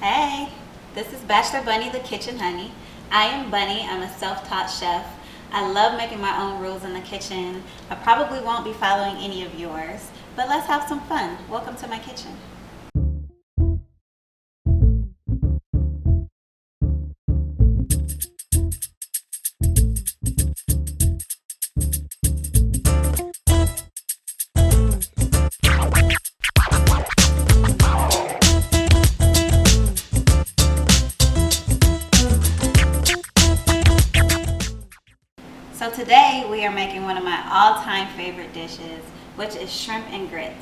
Hey, this is Bachelor Bunny the Kitchen Honey. I am Bunny. I'm a self-taught chef. I love making my own rules in the kitchen. I probably won't be following any of yours, but let's have some fun. Welcome to my kitchen. So today we are making one of my all-time favorite dishes, which is shrimp and grits.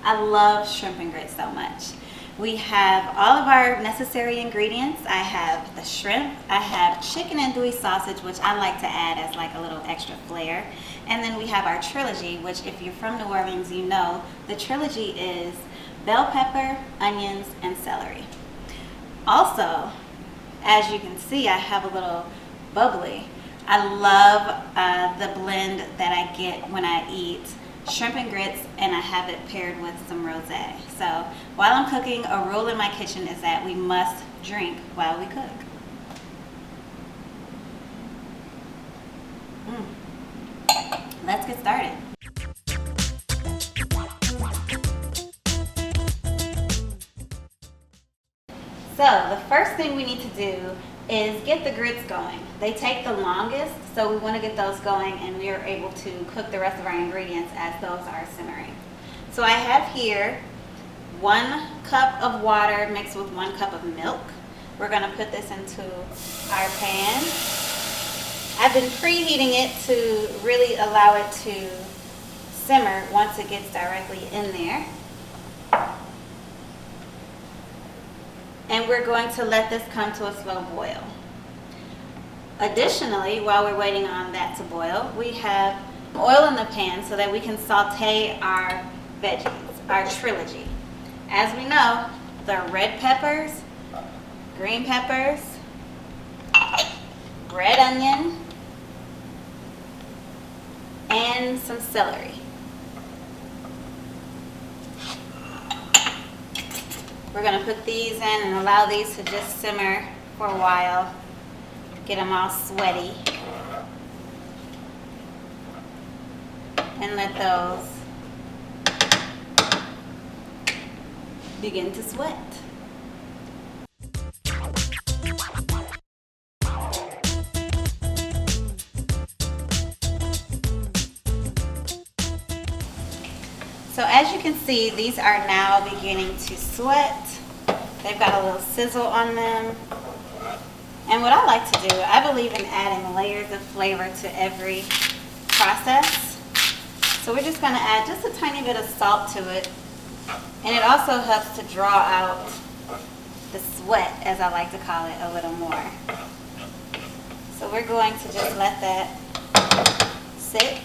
I love shrimp and grits so much. We have all of our necessary ingredients. I have the shrimp, I have chicken andouille sausage, which I like to add as like a little extra flair. And then we have our trilogy, which if you're from New Orleans, you know the trilogy is bell pepper, onions, and celery. Also, as you can see, I have a little bubbly. I love the blend that I get when I eat shrimp and grits, and I have it paired with some rosé. So while I'm cooking, a rule in my kitchen is that we must drink while we cook. Let's get started. So the first thing we need to do is get the grits going. They take the longest, so we want to get those going and we are able to cook the rest of our ingredients as those are simmering. So I have here 1 cup of water mixed with 1 cup of milk. We're going to put this into our pan. I've been preheating it to really allow it to simmer once it gets directly in there. And we're going to let this come to a slow boil. Additionally, while we're waiting on that to boil, we have oil in the pan so that we can saute our veggies, our trilogy. As we know, the red peppers, green peppers, red onion, and some celery. We're going to put these in and allow these to just simmer for a while, get them all sweaty, and let those begin to sweat. So as you can see, these are now beginning to sweat. They've got a little sizzle on them. And what I like to do, I believe in adding layers of flavor to every process. So we're just going to add just a tiny bit of salt to it. And it also helps to draw out the sweat, as I like to call it, a little more. So we're going to just let that sit.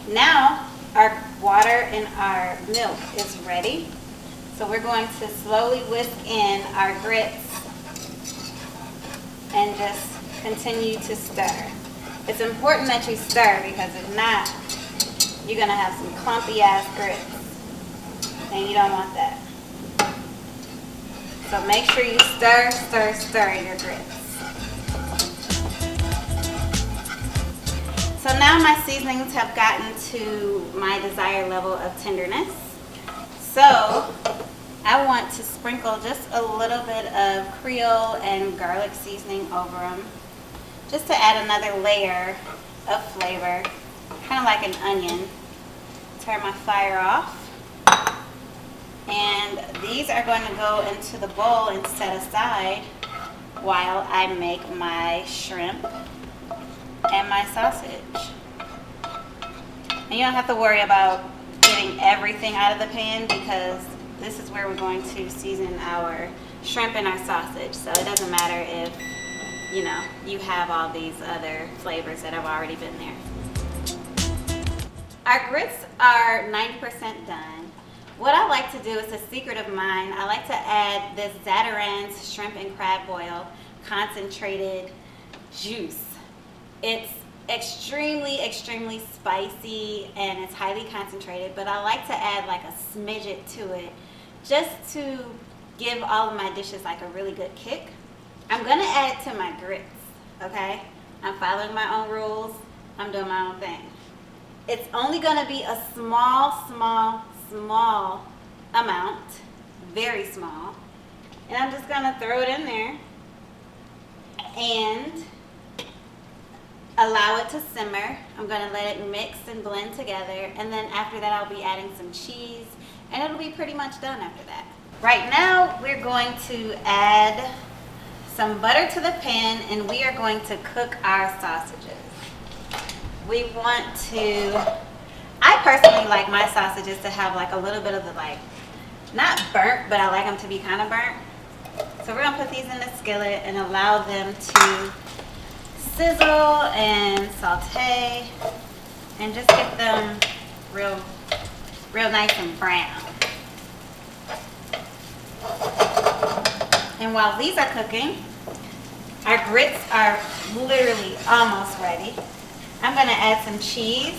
Now, our water and our milk is ready. So we're going to slowly whisk in our grits and just continue to stir. It's important that you stir because if not, you're going to have some clumpy ass grits and you don't want that. So make sure you stir, stir, stir your grits. So now my seasonings have gotten to my desired level of tenderness. So I want to sprinkle just a little bit of Creole and garlic seasoning over them, just to add another layer of flavor, kind of like an onion. Turn my fire off. And these are going to go into the bowl and set aside while I make my shrimp and my sausage. And you don't have to worry about getting everything out of the pan because this is where we're going to season our shrimp and our sausage. So it doesn't matter if, you know, you have all these other flavors that have already been there. Our grits are 90% done. What I like to do is a secret of mine. I like to add this Zatarain's shrimp and crab boil concentrated juice. It's extremely spicy and it's highly concentrated, but I like to add like a smidget to it just to give all of my dishes like a really good kick, I'm gonna add it to my grits, okay? I'm following my own rules. I'm doing my own thing. It's only gonna be a small amount, very small. And I'm just gonna throw it in there and allow it to simmer. I'm gonna let it mix and blend together. And then after that, I'll be adding some cheese and it'll be pretty much done after that. Right now, we're going to add some butter to the pan and we are going to cook our sausages. We want to, I personally like my sausages to have like a little bit of the like, not burnt, but I like them to be kind of burnt. So we're gonna put these in the skillet and allow them to sizzle and saute and just get them real nice and brown. And while these are cooking, our grits are literally almost ready. I'm gonna add some cheese.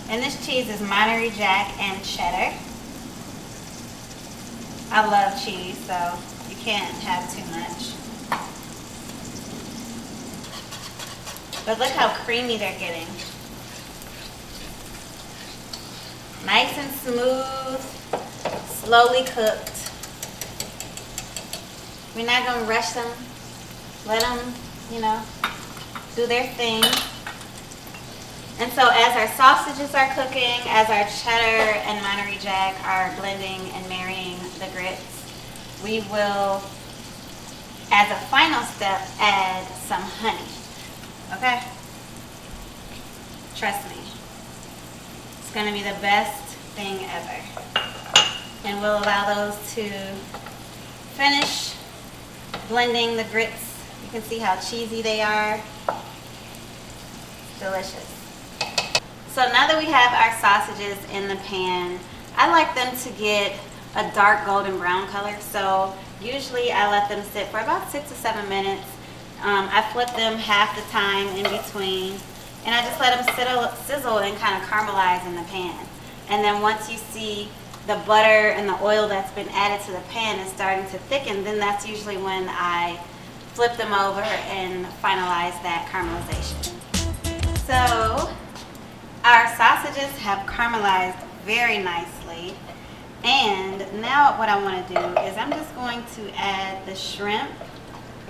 And this cheese is Monterey Jack and cheddar. I love cheese, so you can't have too much. But look how creamy they're getting. Nice and smooth, slowly cooked. We're not gonna rush them. Let them, do their thing. And so as our sausages are cooking, as our cheddar and Monterey Jack are blending and marrying the grits, we will, as a final step, add some honey. Okay? Trust me. It's gonna be the best thing ever. And we'll allow those to finish blending the grits. You can see how cheesy they are. Delicious. So now that we have our sausages in the pan, I like them to get a dark golden brown color. So usually I let them sit for about 6 to 7 minutes. I flip them half the time in between, and I just let them sizzle and kind of caramelize in the pan. And then once you see the butter and the oil that's been added to the pan is starting to thicken, then that's usually when I flip them over and finalize that caramelization. So our sausages have caramelized very nicely. And now what I want to do is I'm just going to add the shrimp,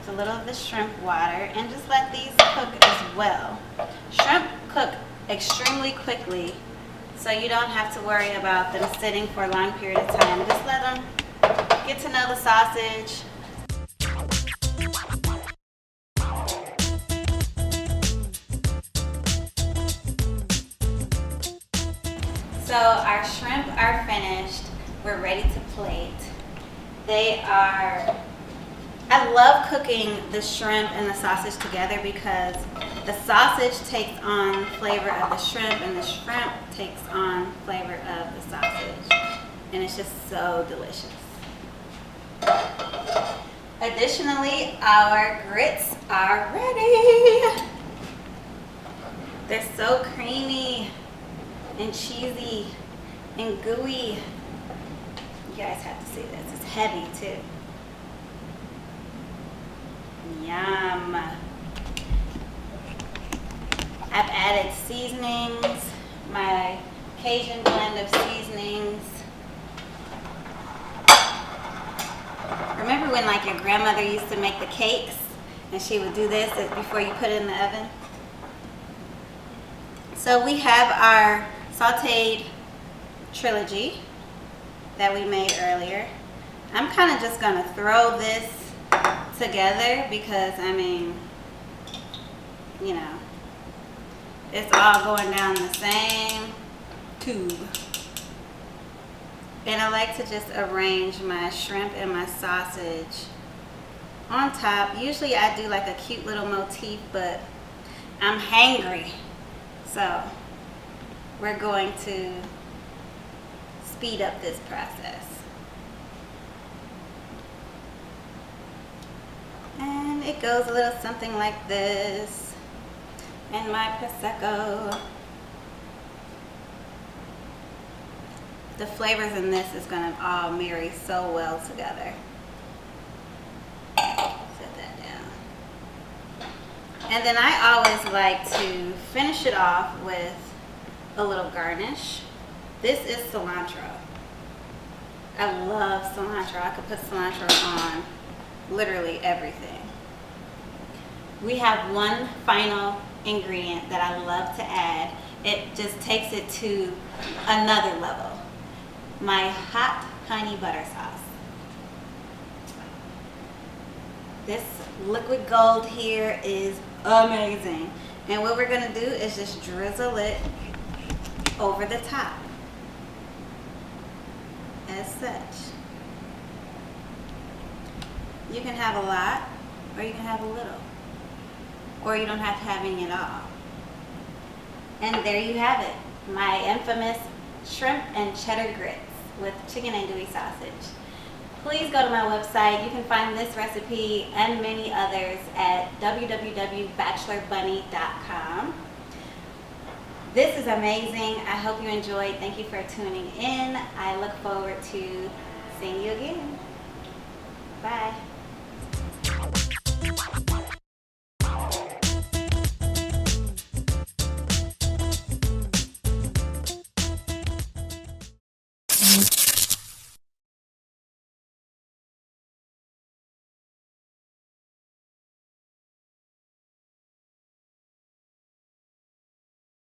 a little of the shrimp water, and just let these cook as well. Shrimp cook extremely quickly, so you don't have to worry about them sitting for a long period of time. Just let them get to know the sausage. So our shrimp are finished. We're ready to plate. I love cooking the shrimp and the sausage together because the sausage takes on flavor of the shrimp and the shrimp takes on flavor of the sausage. And it's just so delicious. Additionally, our grits are ready. They're so creamy and cheesy and gooey. You guys have to see this. It's heavy too. Yum. I've added seasonings, my Cajun blend of seasonings. Remember when like your grandmother used to make the cakes and she would do this before you put it in the oven? So we have our sauteed trilogy that we made earlier. I'm kind of just gonna throw this together because it's all going down the same tube. And I like to just arrange my shrimp and my sausage on top. Usually I do like a cute little motif, but I'm hangry, so we're going to speed up this process. And it goes a little something like this. And my Prosecco. The flavors in this is going to all marry so well together. Set that down. And then I always like to finish it off with a little garnish. This is cilantro. I love cilantro. I could put cilantro on literally everything. We have one final ingredient that I love to add. It just takes it to another level. My hot honey butter sauce. This liquid gold here is amazing. And what we're gonna do is just drizzle it over the top. As such. You can have a lot, or you can have a little. Or you don't have to have any at all. And there you have it. My infamous shrimp and cheddar grits with chicken andouille sausage. Please go to my website. You can find this recipe and many others at www.bachelorbunny.com. This is amazing. I hope you enjoyed. Thank you for tuning in. I look forward to seeing you again. Bye.